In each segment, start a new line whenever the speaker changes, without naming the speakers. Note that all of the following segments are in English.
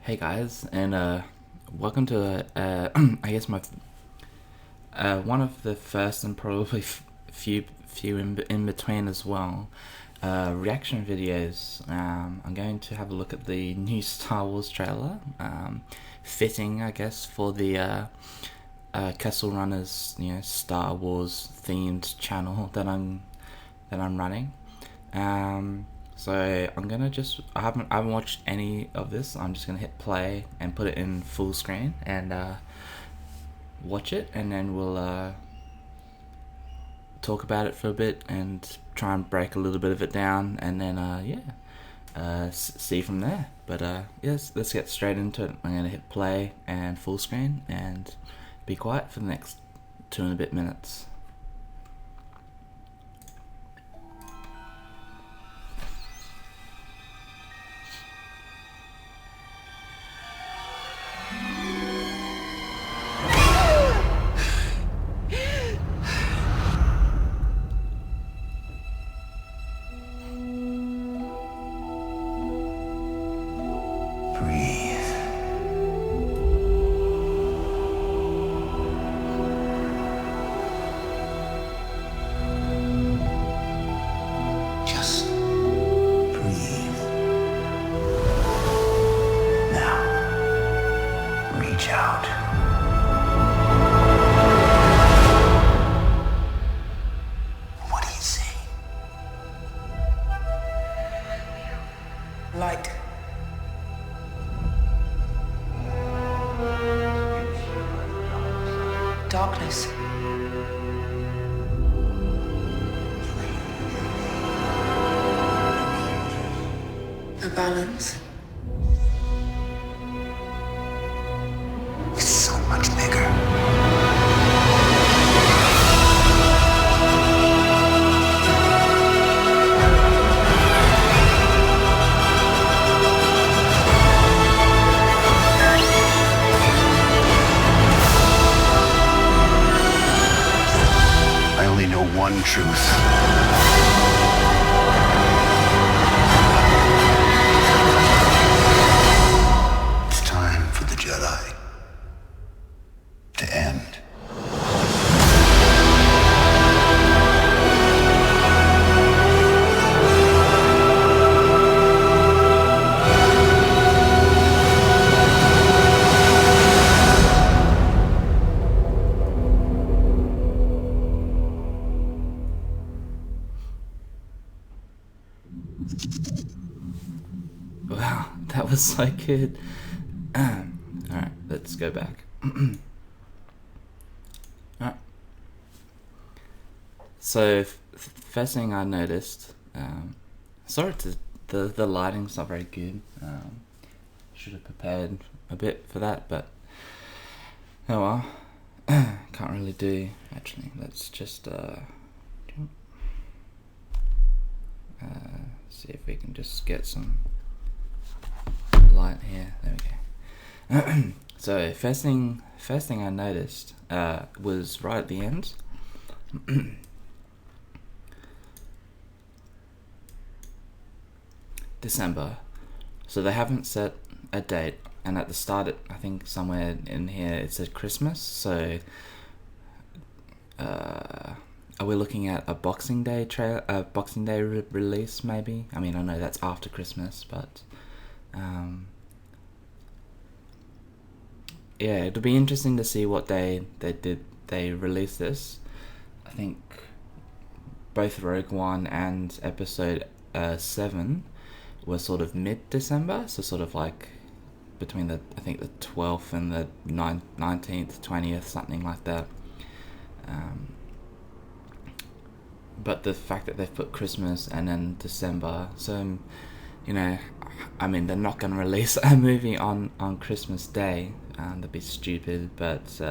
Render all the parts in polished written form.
Hey guys, and welcome to I guess my one of the first and probably few in between as well reaction videos. I'm going to have a look at the new Star Wars trailer, fitting I guess for the Kessel Runners Star Wars themed channel that I'm running. So I'm gonna I haven't watched any of this. I'm just gonna hit play and put it in full screen and watch it, and then we'll talk about it for a bit and try and break a little bit of it down, and then see from there. But yes, let's get straight into it. I'm gonna hit play and full screen and be quiet for the next 2 and a bit minutes.
Light. Darkness. A balance.
It's so much bigger. I only know one truth. It's time for the Jedi to end.
Wow, that was so good. Alright, let's go back. Alright. So, first thing I noticed, sorry the lighting's not very good. Should have prepared a bit for that, but oh well. Can't really do, actually. Let's just see if we can just get some light here. There we go. So first thing I noticed was right at the end. December. So they haven't set a date, and at the start, I think somewhere in here it said Christmas. So are we looking at a Boxing Day release? Maybe. I mean, I know that's after Christmas, but yeah, it'll be interesting to see what they released this. I think both Rogue One and Episode 7 were sort of mid-December, so sort of like between the 12th and the 19th, 20th, something like that. But the fact that they've put Christmas and then December, so I mean, they're not going to release a movie on Christmas Day. That'd be stupid. But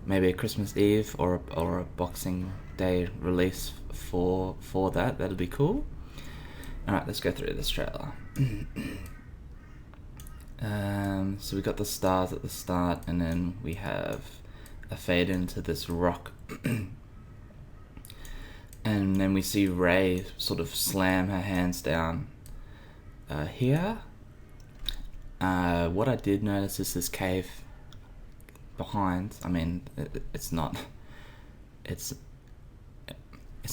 maybe a Christmas Eve or a Boxing Day release for that. That'll be cool. All right, let's go through this trailer. So we got the stars at the start, and then we have a fade into this rock. And then we see Rey sort of slam her hands down here. What I did notice is this cave behind. I mean, it's not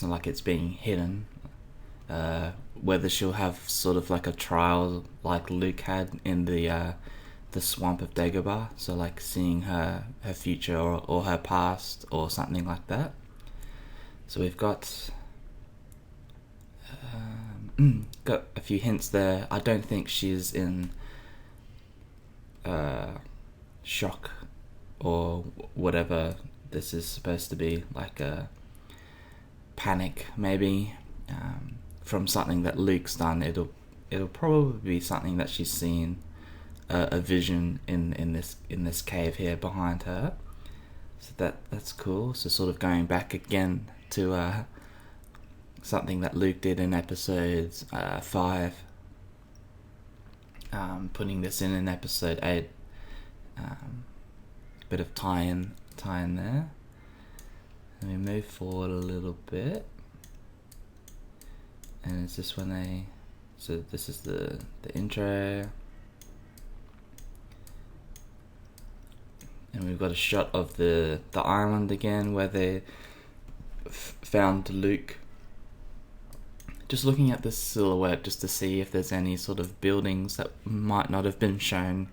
like it's being hidden. Whether she'll have sort of like a trial like Luke had in the swamp of Dagobah, so like seeing her future or her past or something like that. So we've got a few hints there. I don't think she's in shock or whatever this is supposed to be, like a panic maybe, from something that Luke's done. It'll probably be something that she's seen, a vision in this cave here behind her. So that's cool. So sort of going back again to something that Luke did in episode 5, putting this in episode 8. Bit of tie-in there. Let me move forward a little bit, and it's just when so this is the intro, and we've got a shot of the island again where they found Luke. Just looking at this silhouette just to see if there's any sort of buildings that might not have been shown,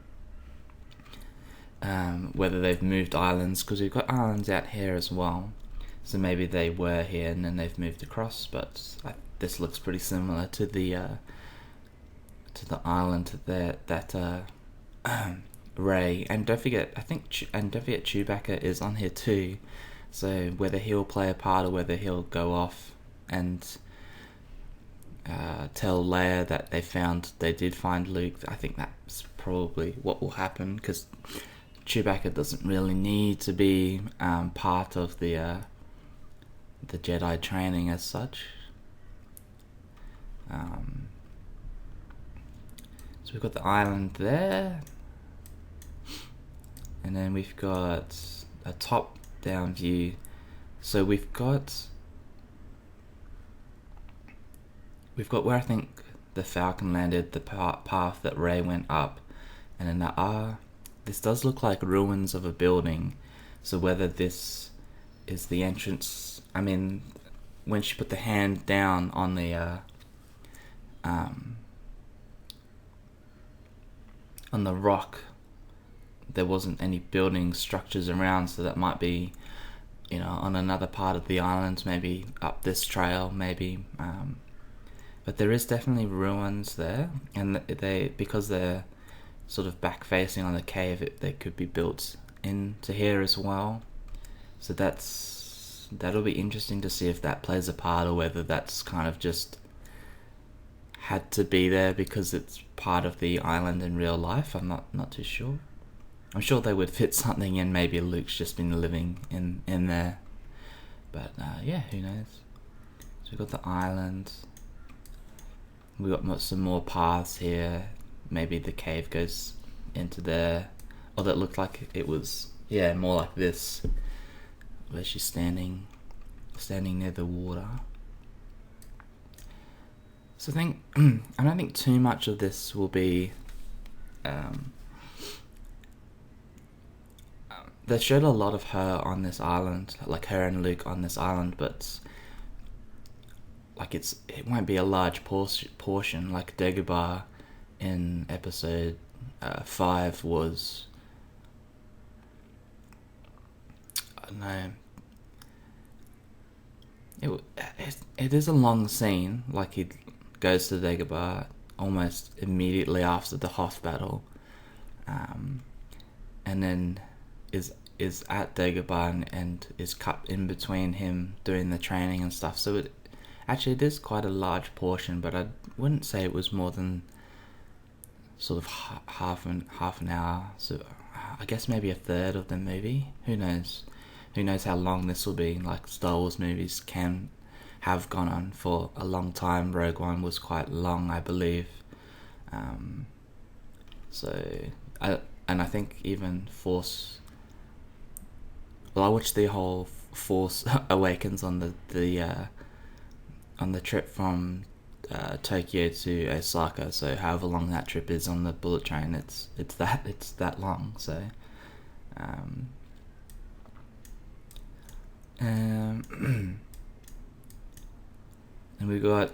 whether they've moved islands, because we've got islands out here as well, so maybe they were here and then they've moved across. But this looks pretty similar to the island that Rey, and don't forget Chewbacca is on here too. So whether he'll play a part or whether he'll go off and tell Leia that they did find Luke, I think that's probably what will happen, because Chewbacca doesn't really need to be part of the Jedi training as such. So we've got the island there, and then we've got a top-down view. So we've got where I think the Falcon landed, the path that Rey went up, and then this does look like ruins of a building. So whether this is the entrance, I mean, when she put the hand down on the rock, there wasn't any building structures around, so that might be, on another part of the island, maybe up this trail, maybe. But there is definitely ruins there, and because they're sort of back facing on the cave, they could be built into here as well. So that'll be interesting to see if that plays a part, or whether that's kind of just had to be there because it's part of the island in real life. I'm not too sure. I'm sure they would fit something in. Maybe Luke's just been living in there. But yeah, who knows? So we've got the island. We've got some more paths here. Maybe the cave goes into there. Or that looked like it was, more like this, where she's standing near the water. So I don't think too much of this will be. They showed a lot of her on this island, like her and Luke on this island, but like it won't be a large portion. Like Dagobah in episode 5 was, I don't know. It is a long scene. Like he goes to Dagobah almost immediately after the Hoth battle, and then is at Dagobah and is cut in between him doing the training and stuff. So it is quite a large portion, but I wouldn't say it was more than sort of half an hour. So I guess maybe a third of the movie. Who knows? Who knows how long this will be? Like Star Wars movies can have gone on for a long time. Rogue One was quite long, I believe. I think even Force. Well, I watched the whole Force Awakens on the trip from Tokyo to Osaka. So however long that trip is on the bullet train, it's that long. So, and we got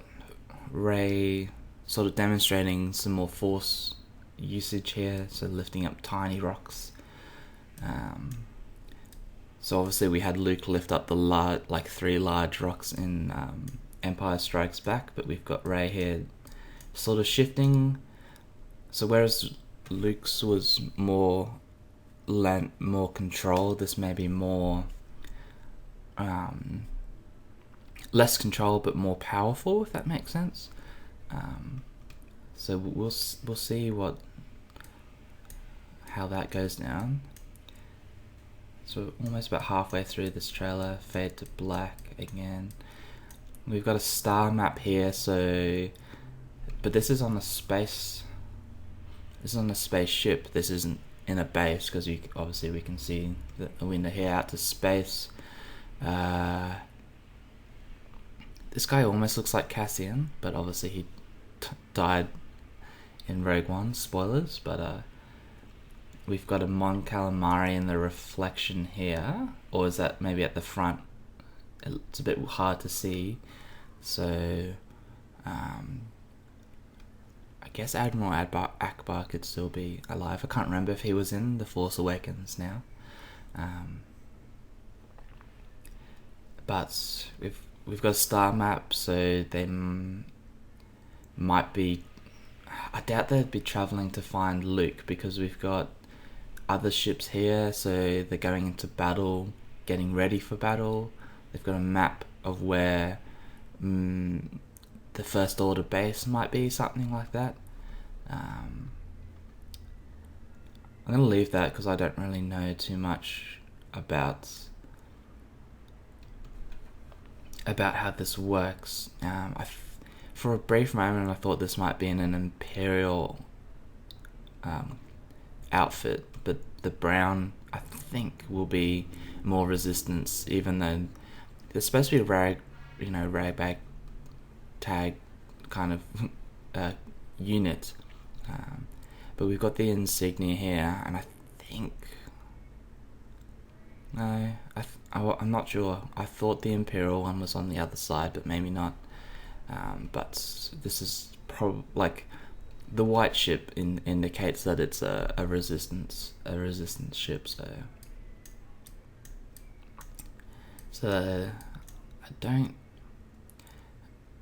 Rey sort of demonstrating some more force usage here, so lifting up tiny rocks. So obviously we had Luke lift up the 3 large rocks in Empire Strikes Back, but we've got Rey here sort of shifting. So whereas Luke's was more control, this may be more less control but more powerful, if that makes sense. So we'll see how that goes down. So almost about halfway through this trailer, fade to black again. We've got a star map here, but this is on a space. This is on a spaceship. This isn't in a base, because obviously we can see the window here out to space. This guy almost looks like Cassian, but obviously he died in Rogue One. Spoilers, but we've got a Mon Calamari in the reflection here, or is that maybe at the front? It's a bit hard to see, so I guess Admiral Akbar could still be alive. I can't remember if he was in The Force Awakens now, but we've got a star map, so they might be. I doubt they'd be traveling to find Luke, because we've got other ships here, so they're going into battle, getting ready for battle. They've got a map of where the First Order base might be, something like that. I'm going to leave that because I don't really know too much about how this works. For a brief moment I thought this might be in an Imperial outfit, but the brown I think will be more resistance, even though there's supposed to be a ragbag tag kind of unit, but we've got the insignia here, and I think I'm not sure. I thought the Imperial one was on the other side, but maybe not. But this is probably like the white ship indicates that it's a resistance ship. So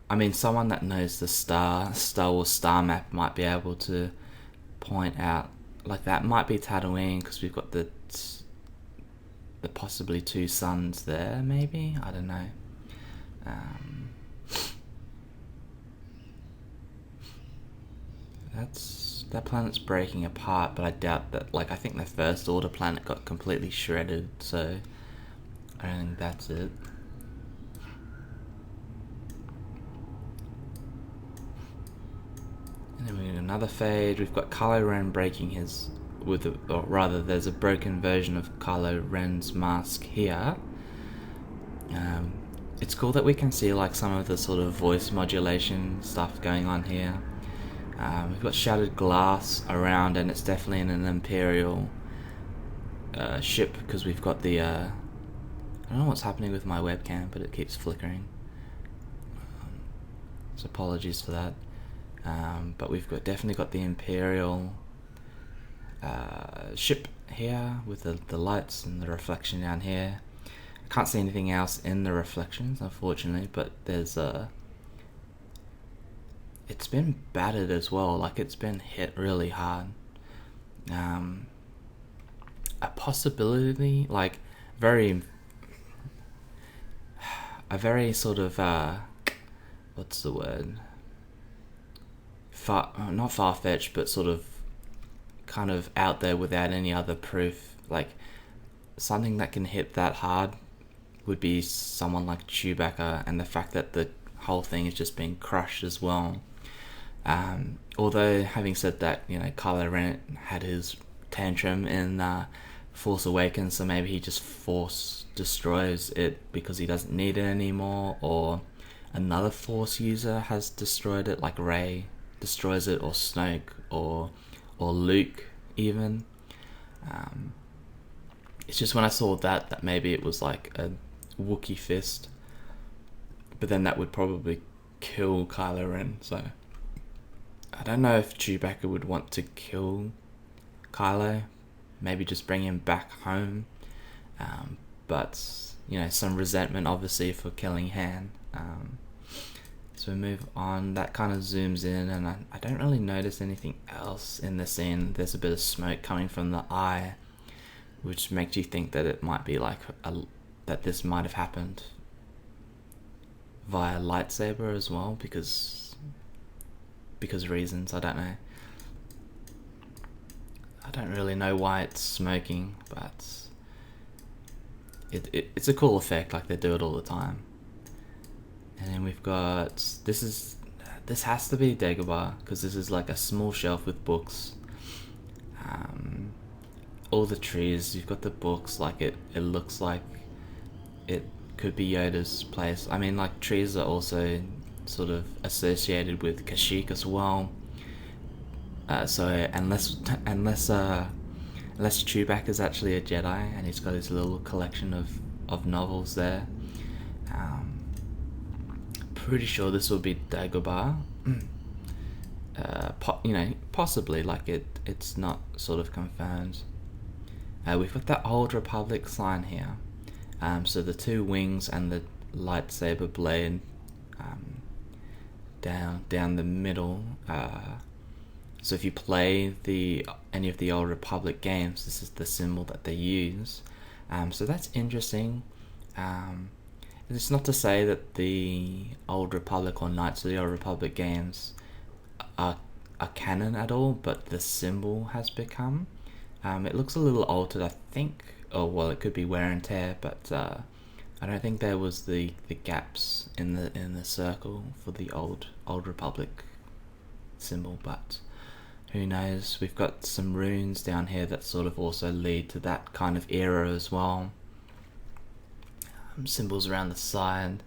I mean, someone that knows the Star Wars star map might be able to point out, like, that might be Tatooine, because we've got the possibly 2 suns there, maybe? I don't know. That planet's breaking apart, but I doubt that. Like, I think the First Order planet got completely shredded, so I don't think that's it. And then we get another fade. We've got Kylo Ren breaking his, or rather, there's a broken version of Kylo Ren's mask here. It's cool that we can see like some of the sort of voice modulation stuff going on here. We've got shattered glass around, and it's definitely in an Imperial ship, because we've got the I don't know what's happening with my webcam, but it keeps flickering, so apologies for that. But we've definitely got the Imperial ship here with the lights and the reflection down here. I can't see anything else in the reflections, unfortunately, but there's it's been battered as well, like it's been hit really hard. A possibility, like a very sort of what's the word? Not far-fetched, but sort of kind of out there without any other proof. Like, something that can hit that hard would be someone like Chewbacca, and the fact that the whole thing is just being crushed as well. Although, having said that, Kylo Ren had his tantrum in Force Awakens, so maybe he just force destroys it because he doesn't need it anymore, or another Force user has destroyed it, like Rey destroys it, or Snoke, or Luke even. It's just when I saw that maybe it was like a Wookiee fist, but then that would probably kill Kylo Ren. So I don't know if Chewbacca would want to kill Kylo. Maybe just bring him back home. But some resentment obviously for killing Han. So we move on. That kind of zooms in, and I don't really notice anything else in the scene. There's a bit of smoke coming from the eye, which makes you think that it might be like that this might have happened via lightsaber as well, because reasons, I don't know. I don't really know why it's smoking, but it's a cool effect, like they do it all the time. And then we've got, this has to be Dagobah, because this is like a small shelf with books. All the trees, you've got the books, like it looks like it could be Yoda's place. I mean, like, trees are also sort of associated with Kashyyyk as well. So unless Chewbacca is actually a Jedi and he's got his little collection of novels there, pretty sure this will be Dagobah. Possibly, like it's not sort of confirmed. We've got that Old Republic sign here. So the two wings and the lightsaber blade down the middle. So if you play any of the Old Republic games, this is the symbol that they use. So that's interesting. It's not to say that the Old Republic or Knights of the Old Republic games are canon at all, but the symbol has become. It looks a little altered, I think. Oh well, it could be wear and tear, but I don't think there was the gaps in the circle for the Old Republic symbol, but who knows. We've got some runes down here that sort of also lead to that kind of era as well. Symbols around the side.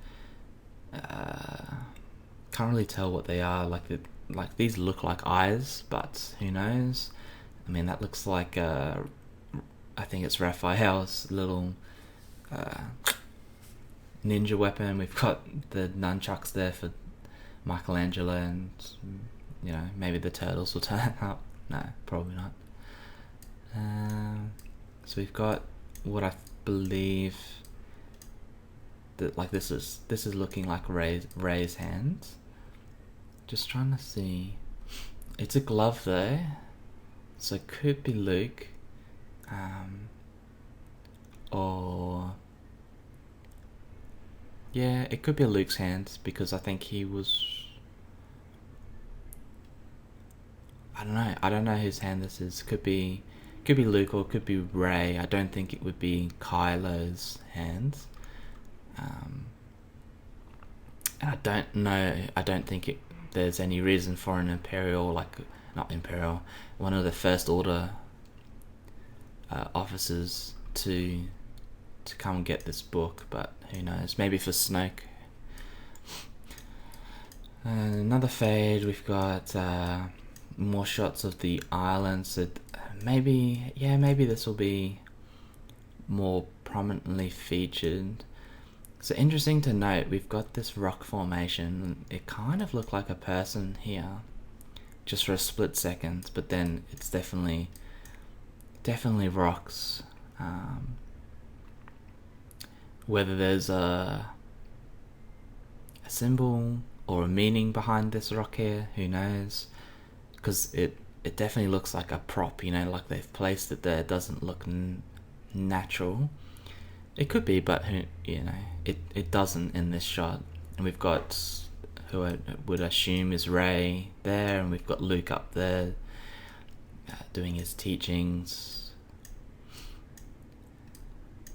Can't really tell what they are. Like these look like eyes, but who knows. I mean, that looks like I think it's Raphael's little ninja weapon. We've got the nunchucks there for Michelangelo, and maybe the turtles will turn up. No, probably not. So we've got what I believe that, like, this is looking like Rey's hands. Just trying to see. It's a glove though, so it could be Luke, or yeah, it could be Luke's hands, because I think he was. I don't know whose hand this is. Could be Luke, or it could be Rey. I don't think it would be Kylo's hands. And I don't know. I don't think there's any reason for an Imperial, not Imperial, one of the First Order officers to come and get this book. But who knows? Maybe for Snoke. Another fade. We've got more shots of the islands. That maybe this will be more prominently featured. So interesting to note, we've got this rock formation. It kind of looked like a person here, just for a split second, but then it's definitely rocks. Whether there's a symbol or a meaning behind this rock here, who knows? Because it definitely looks like a prop, like they've placed it there. It doesn't look natural. It could be, but it doesn't in this shot. And we've got who I would assume is Rey there, and we've got Luke up there doing his teachings.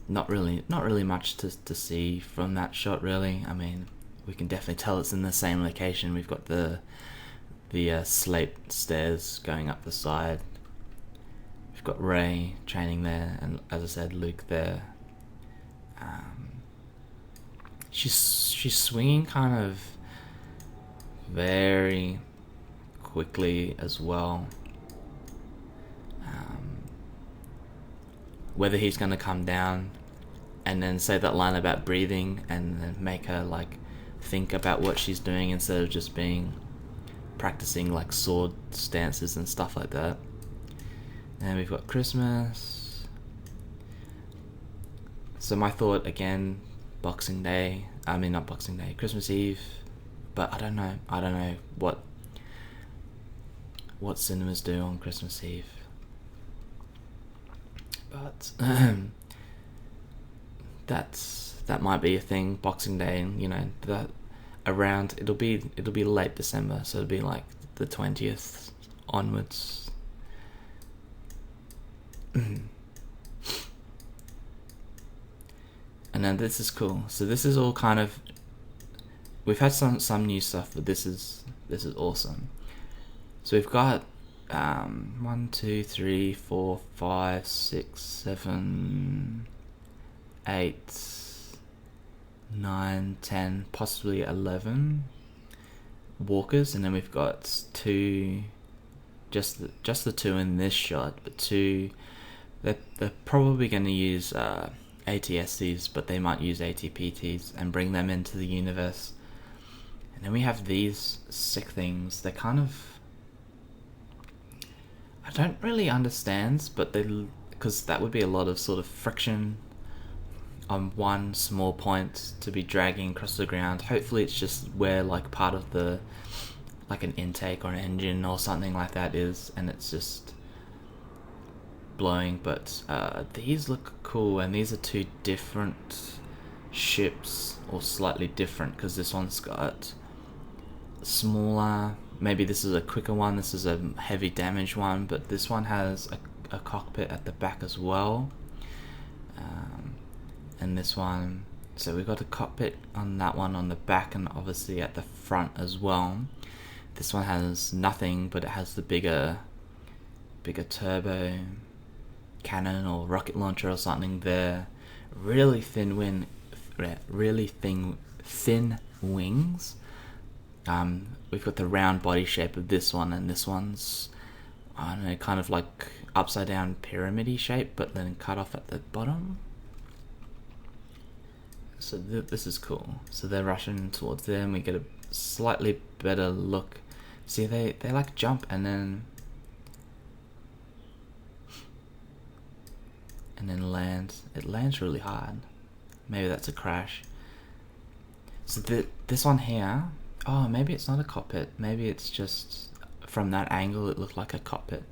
Not really much to see from that shot, really. I mean, we can definitely tell it's in the same location. We've got the slate stairs going up the side. We've got Rey training there, and as I said, Luke there. she's swinging kind of very quickly as well. Whether he's going to come down and then say that line about breathing and then make her like think about what she's doing instead of just practicing like sword stances and stuff like that. And we've got Christmas. So my thought again, Christmas Eve, but I don't know what cinemas do on Christmas Eve. But that might be a thing. Boxing Day, and that around it'll be late December, so it'll be like the 20th onwards. And then this is cool. So this is all kind of, we've had some new stuff, but this is awesome. So we've got 1, 2, 3, 4, 5, 6, 7, 8, 9, 10, possibly 11 walkers, and then we've got two, just the two in this shot, but two. They're probably going to use ATSTs, but they might use ATPTs and bring them into the universe. And then we have these sick things. They're kind of, I don't really understand, but because that would be a lot of sort of friction on one small point to be dragging across the ground. Hopefully it's just where like part of the, like an intake or an engine or something like that is, and it's just blowing. But these look cool, and these are two different ships, or slightly different, because this one's got smaller, maybe this is a quicker one, this is a heavy damage one, but this one has a cockpit at the back as well. And this one, so we've got a cockpit on that one on the back, and obviously at the front as well. This one has nothing, but it has the bigger turbo cannon or rocket launcher or something there. Really thin wings. We've got the round body shape of this one, and this one's, I don't know, kind of like upside down pyramid-y shape, but then cut off at the bottom. So this is cool. So they're rushing towards there, and we get a slightly better look. See, they like jump and then land. It lands really hard. Maybe that's a crash. So this one here, oh, maybe it's not a cockpit. Maybe it's just from that angle it looked like a cockpit.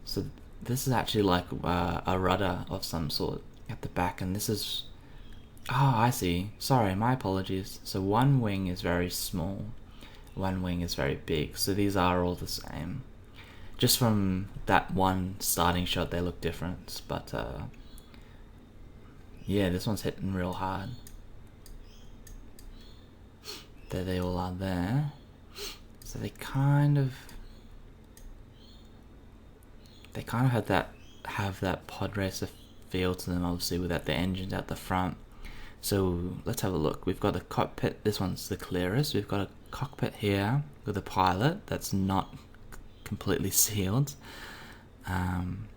So this is actually like a rudder of some sort at the back, and this is, oh, I see. Sorry, my apologies. So one wing is very small, one wing is very big. So these are all the same. Just from that one starting shot, they look different. But yeah, this one's hitting real hard. There they all are there. So they kind of have that pod racer feel to them, obviously, without the engines at the front. So let's have a look. We've got a cockpit. This one's the clearest. We've got a cockpit here with a pilot that's not completely sealed. And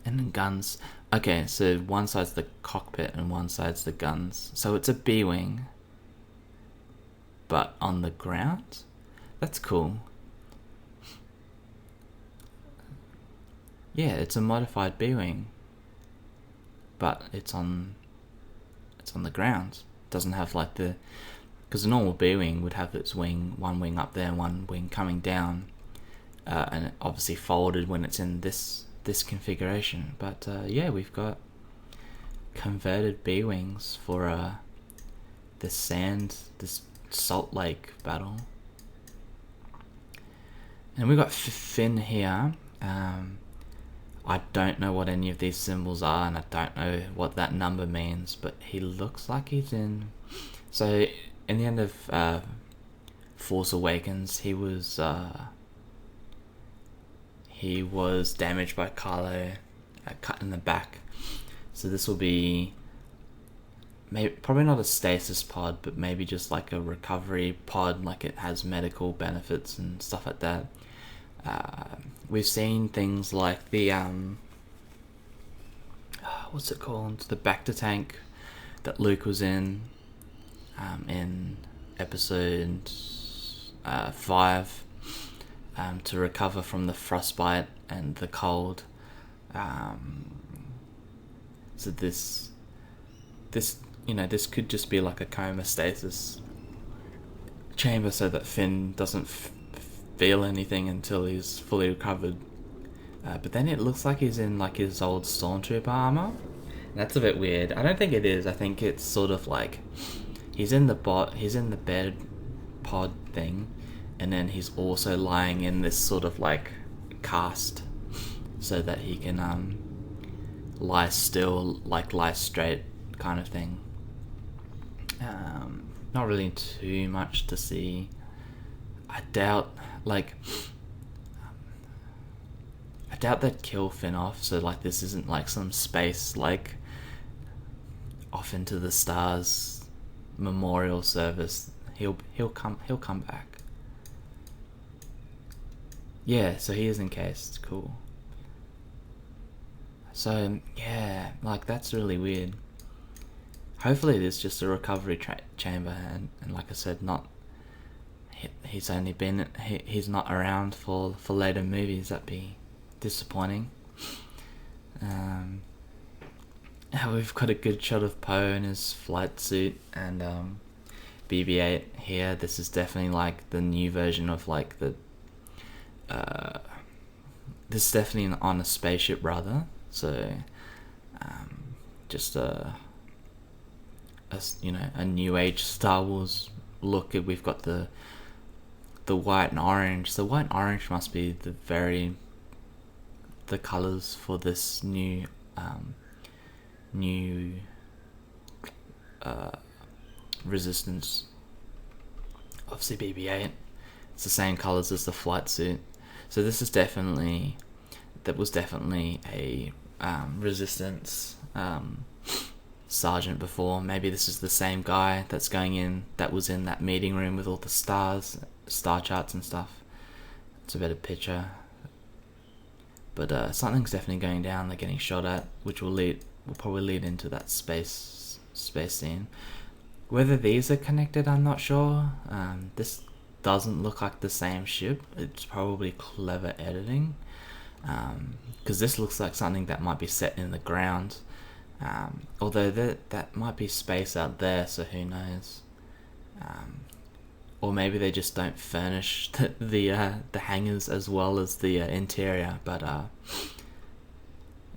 then guns. Okay, so one side's the cockpit and one side's the guns. So it's a B-wing, but on the ground. That's cool. Yeah, it's a modified B-wing, but it's on the ground. It doesn't have like because a normal B-wing would have its one wing up there, one wing coming down, and obviously folded when it's in this configuration. But yeah, we've got converted B-wings for this Salt Lake battle. And we've got Finn here. I don't know what any of these symbols are, and I don't know what that number means, but he looks like he's in... So, in the end of Force Awakens, he was damaged by Kylo, cut in the back. So this will be maybe probably not a stasis pod, but maybe just like a recovery pod, like it has medical benefits and stuff like that. We've seen things like the what's it called? The Bacta tank that Luke was in episode 5, to recover from the frostbite and the cold. So this could just be like a homeostasis chamber, so that Finn doesn't feel anything until he's fully recovered. But then it looks like he's in like his old stormtrooper armor. That's a bit weird. I don't think it is. I think it's sort of like he's in the bed pod thing, and then he's also lying in this sort of like cast, so that he can lie still, like lie straight kind of thing. Not really too much to see. I doubt they'd kill Finn off, so like this isn't like some space like off into the stars memorial service. He'll come back. Yeah, so he is encased. Cool. So yeah, like that's really weird. Hopefully it is just a recovery chamber, and like I said, not he's not around for later movies. That'd be disappointing. We've got a good shot of Poe in his flight suit and BB-8 here. This is definitely like the new version of like the this is definitely on a spaceship rather. So just a new age Star Wars look. We've got the white and orange. The white and orange must be the colors for this new resistance of CBB-8. It's the same colors as the flight suit. So this is definitely a resistance sergeant before. Maybe this is the same guy that was in that meeting room with all the stars, star charts and stuff. It's a better picture. But something's definitely going down. They're getting shot at, which will probably lead into that space scene. Whether these are connected, I'm not sure. This doesn't look like the same ship. It's probably clever editing, because this looks like something that might be set in the ground. Although that might be space out there, so who knows? Or maybe they just don't furnish the hangars as well as the interior. But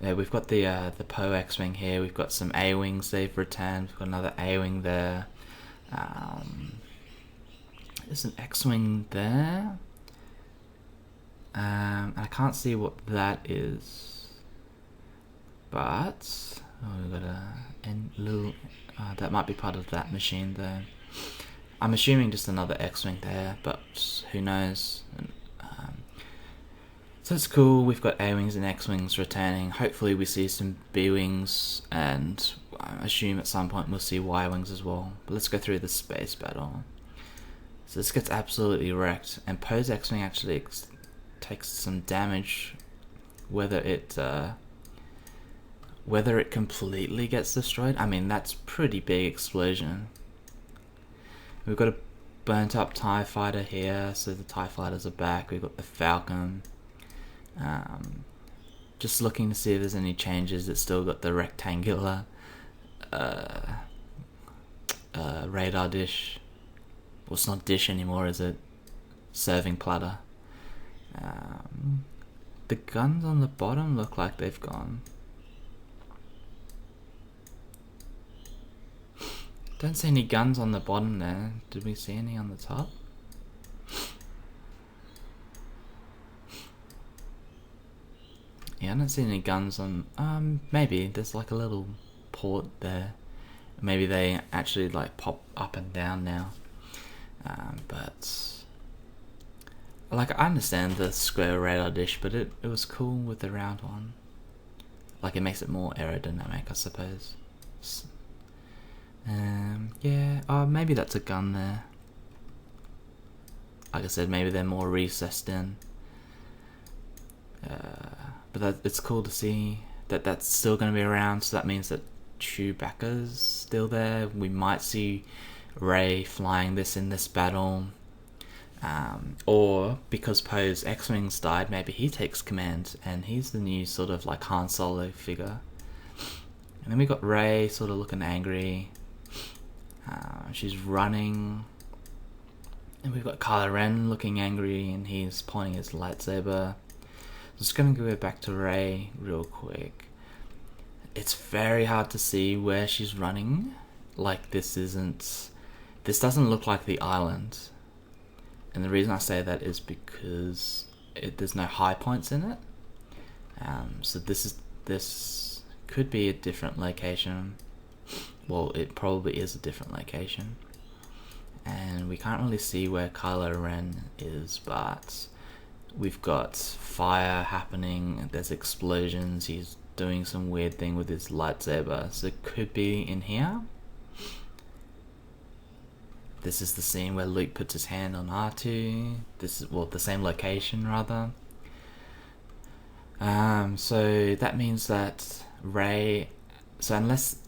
yeah, we've got the Poe X-wing here. We've got some A-wings they've returned. We've got another A-wing there. There's an X-wing there. I can't see what that is. But we've got that might be part of that machine there. I'm assuming just another X-wing there, but who knows? So it's cool. We've got A-wings and X-wings returning. Hopefully we see some B-wings, and I assume at some point we'll see Y-wings as well. But let's go through the space battle. So this gets absolutely wrecked, and Poe's X-wing actually takes some damage. Whether it completely gets destroyed, I mean that's pretty big explosion. We've got a burnt up TIE fighter here, so the TIE fighters are back. We've got the Falcon. Just looking to see if there's any changes. It's still got the rectangular radar dish. Well, it's not dish anymore, is it? Serving platter. The guns on the bottom look like they've gone. Don't see any guns on the bottom there. Did we see any on the top? Yeah, I don't see any guns on... maybe there's like a little port there. Maybe they actually like pop up and down now. But... like, I understand the square radar dish, but it was cool with the round one. Like, it makes it more aerodynamic, I suppose. Yeah, maybe that's a gun there. Like I said, maybe they're more recessed in. But it's cool to see that that's still going to be around, so that means that Chewbacca's still there. We might see Rey flying this in this battle. Or because Poe's X-Wings died, maybe he takes command and he's the new sort of like Han Solo figure. And then we got Rey sort of looking angry. She's running. And we've got Kylo Ren looking angry and he's pointing his lightsaber. Just going to go back to Rey real quick. It's very hard to see where she's running. Like this doesn't look like the island. And the reason I say that is because there's no high points in it. So this could be a different location. Well, it probably is a different location. And we can't really see where Kylo Ren is, but we've got fire happening, there's explosions, he's doing some weird thing with his lightsaber, so it could be in here. This is the scene where Luke puts his hand on R2. This is, well, the same location rather. So that means that Rey, so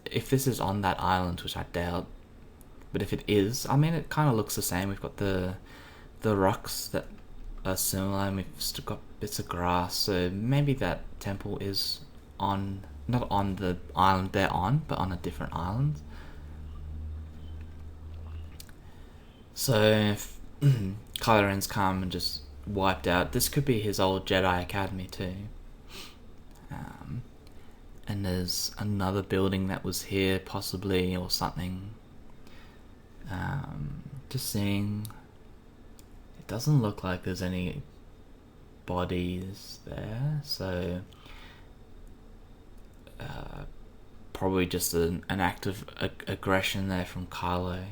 if this is on that island, which I doubt, but if it is, I mean, it kind of looks the same. We've got the rocks that are similar, and we've still got bits of grass, so maybe that temple is not on the island they're on, but on a different island. So if Kylo Ren's come and just wiped out, this could be his old Jedi Academy too. And there's another building that was here possibly, or something. Just seeing, it doesn't look like there's any bodies there, so probably just an act of aggression there from Kylo,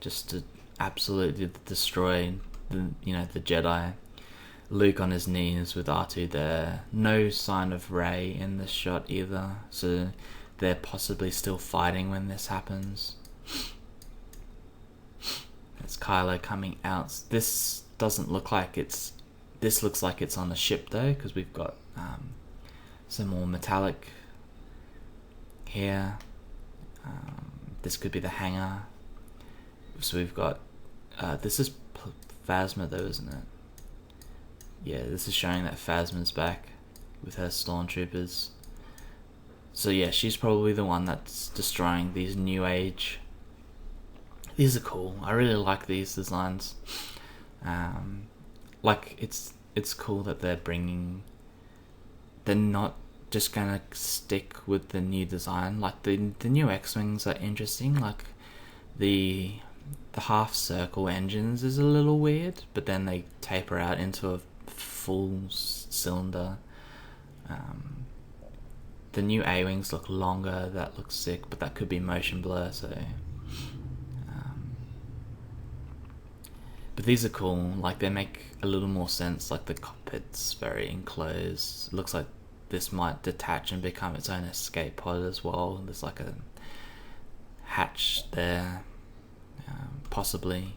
just to absolutely destroy the Jedi. Luke on his knees with R2 there. No sign of Rey in this shot either, so they're possibly still fighting when this happens. It's Kylo coming out. This doesn't look like it's... This looks like it's on a ship though, because we've got some more metallic here. This could be the hangar. So we've got... this is Phasma though, isn't it? Yeah, this is showing that Phasma's back with her stormtroopers. So yeah, she's probably the one that's destroying these new age. These are cool. I really like these designs. Like it's cool that they're not just gonna stick with the new design. Like the new X-Wings are interesting. Like the half circle engines is a little weird, but then they taper out into a full cylinder. The new A-Wings look longer, that looks sick, but that could be motion blur, so but these are cool. Like they make a little more sense. Like the cockpit's very enclosed. It looks like this might detach and become its own escape pod as well. There's like a hatch there, possibly.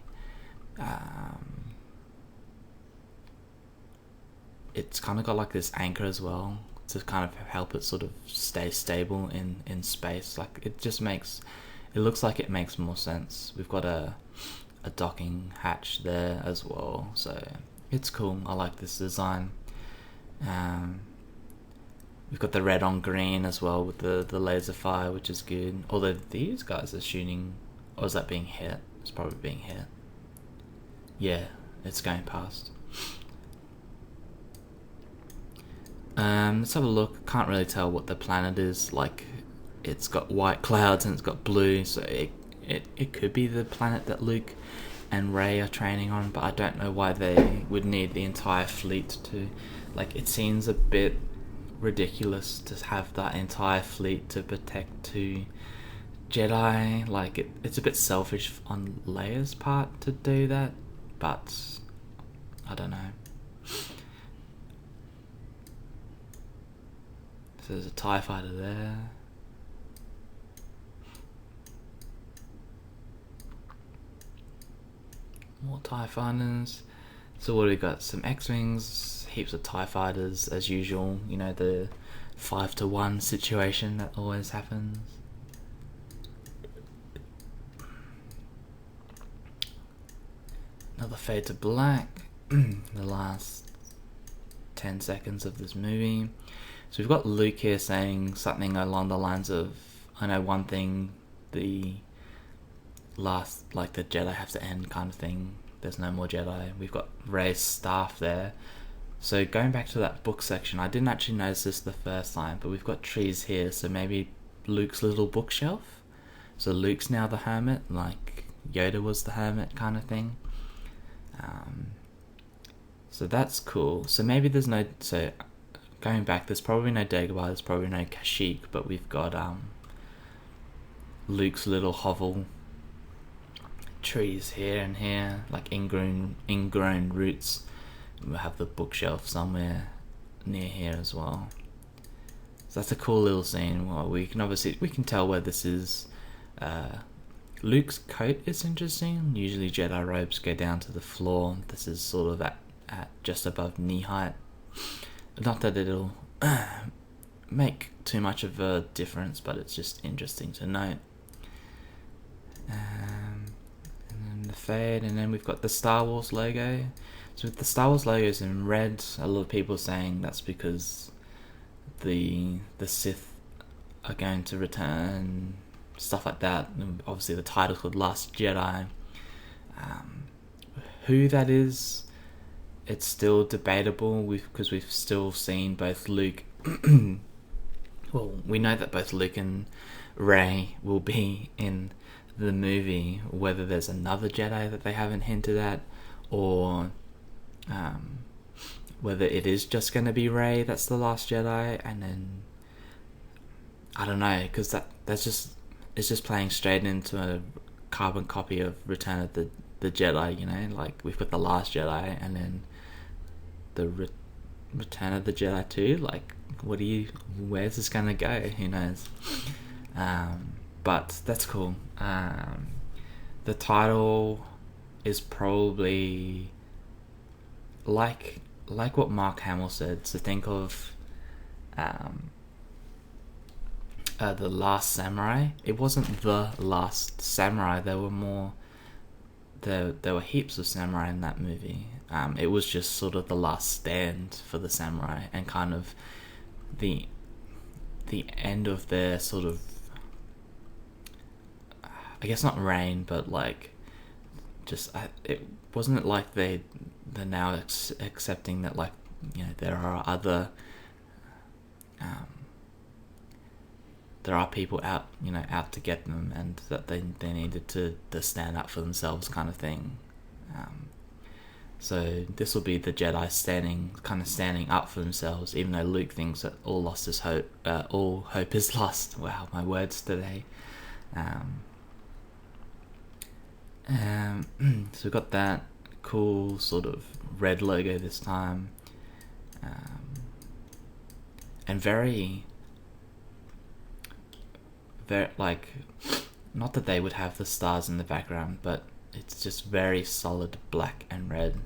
It's kind of got like this anchor as well to kind of help it sort of stay stable in space. Like it looks like it makes more sense. We've got a docking hatch there as well, so it's cool. I like this design. We've got the red on green as well with the laser fire, which is good. Although these guys are shooting, or is that being hit? It's probably being hit. Yeah, it's going past. Let's have a look. Can't really tell what the planet is. Like, it's got white clouds and it's got blue, so it could be the planet that Luke and Rey are training on, but I don't know why they would need the entire fleet to... Like, it seems a bit ridiculous to have that entire fleet to protect two Jedi. Like, it's a bit selfish on Leia's part to do that, but I don't know. So there's a TIE fighter there. more TIE fighters. So what do we got? Some X-Wings, heaps of TIE fighters as usual. You know, the 5-to-1 situation that always happens. Another fade to black. The last 10 seconds of this movie. So we've got Luke here saying something along the lines of, I know one thing, the last, like the Jedi have to end kind of thing. There's no more Jedi. We've got Rey's staff there. So going back to that book section, I didn't actually notice this the first time, but we've got trees here, so maybe Luke's little bookshelf. So Luke's now the hermit, like Yoda was the hermit kind of thing. So that's cool. So maybe there's no... So going back, there's probably no Dagobah, there's probably no Kashyyyk, but we've got Luke's little hovel. Trees here and here, like ingrown roots. We'll have the bookshelf somewhere near here as well. So that's a cool little scene. Well, we can tell where this is. Luke's coat is interesting. Usually Jedi robes go down to the floor. This is sort of at just above knee height. Not that it'll make too much of a difference, but it's just interesting to note. And then the fade, and then we've got the Star Wars logo. So with the Star Wars logos in red, a lot of people are saying that's because the Sith are going to return, stuff like that. And obviously the title's called Last Jedi. Who that is, it's still debatable because we've still seen both Luke... well, we know that both Luke and Rey will be in the movie, whether there's another Jedi that they haven't hinted at, or whether it is just going to be Rey that's the last Jedi, and then I don't know, because it's just playing straight into a carbon copy of Return of the Jedi, you know, like we've got the Last Jedi and then the Return of the Jedi 2. Like, where's this gonna go? Who knows? But that's cool. The title is probably like what Mark Hamill said. So think of The Last Samurai. It wasn't The Last Samurai. There were heaps of samurai in that movie. It was just sort of the last stand for the samurai, and kind of the end of their sort of, I guess not reign, but like just it wasn't like they're now accepting that, like, you know, there are other there are people out to get them, and that they needed to stand up for themselves, kind of thing. So this will be the Jedi standing up for themselves, even though Luke thinks that all hope is lost. Wow, my words today. So we've got that cool sort of red logo this time, and very, like, not that they would have the stars in the background, but it's just very solid black and red.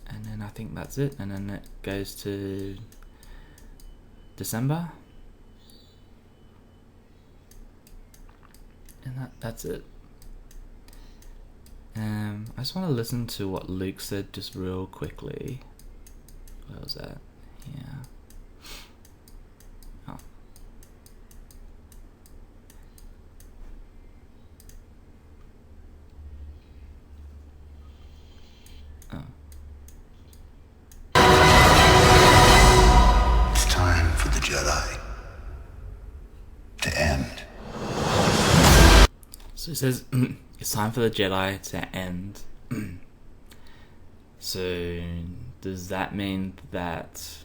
And then I think that's it, and then it goes to December, and that's it. I just want to listen to what Luke said just real quickly. Where was that? Yeah. Oh.
It's time for the Jedi to end.
So it says, it's time for the Jedi to end. So does that mean that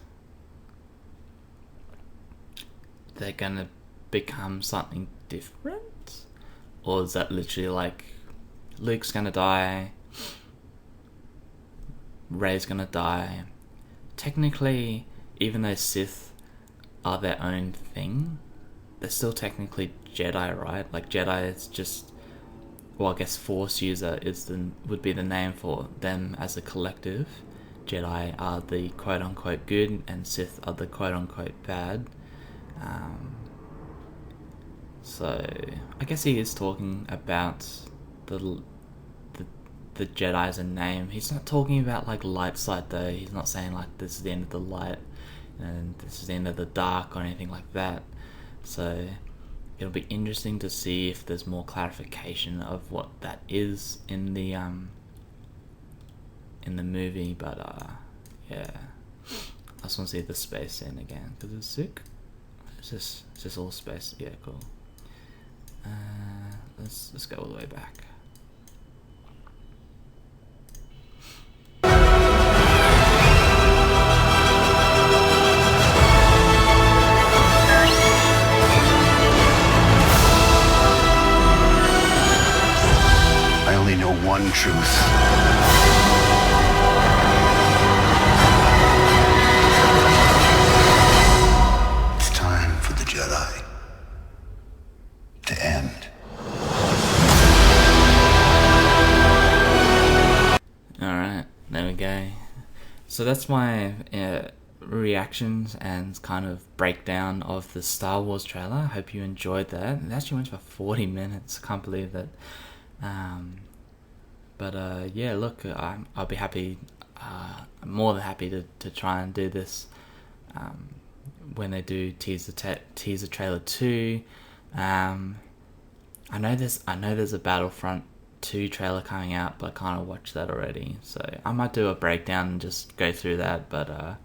they're gonna become something different? Or is that literally like, Luke's gonna die, Rey's gonna die? Technically, even though Sith are their own thing, they're still technically Jedi, right? Like, Jedi is just well, I guess Force user would be the name for them as a collective. Jedi are the quote-unquote good, and Sith are the quote-unquote bad. So I guess he is talking about the Jedi as a name. He's not talking about like light side though. He's not saying like this is the end of the light and this is the end of the dark or anything like that. So it'll be interesting to see if there's more clarification of what that is in the movie. But yeah, I just want to see the space scene again because it's sick. It's just all space. Yeah, cool. Let's go all the way back.
I only know one truth. It's time for the Jedi to end.
Alright, there we go. So that's my reactions and kind of breakdown of the Star Wars trailer. I hope you enjoyed that. It actually went for 40 minutes. I can't believe that. Yeah, look, I'll be happy. I'm more than happy to try and do this when they do teaser trailer 2. I know there's a Battlefront 2 trailer coming out, but I kind of watched that already. So I might do a breakdown and just go through that. But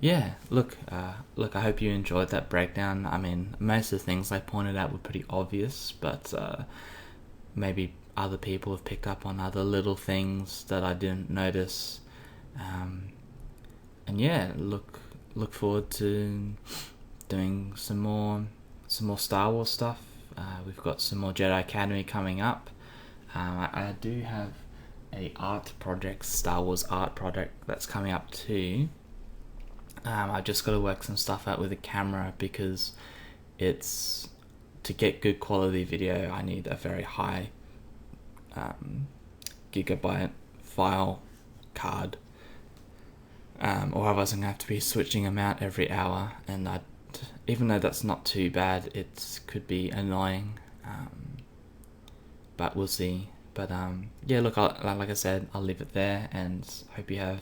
yeah, look, I hope you enjoyed that breakdown. I mean, most of the things I pointed out were pretty obvious, but maybe other people have picked up on other little things that I didn't notice. And yeah, look forward to doing some more Star Wars stuff. We've got some more Jedi Academy coming up. I do have a Star Wars art project that's coming up too. I just got to work some stuff out with the camera because to get good quality video, I need a very high gigabyte file card, or otherwise I'm going to have to be switching them out every hour, and even though that's not too bad, it could be annoying, but we'll see. But yeah, look, like I said, I'll leave it there, and hope you have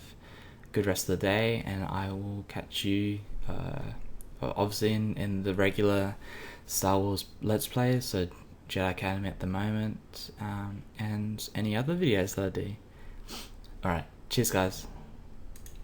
a good rest of the day, and I will catch you obviously in the regular Star Wars Let's Plays, so Jedi Academy at the moment, and any other videos that I do. Alright, cheers guys.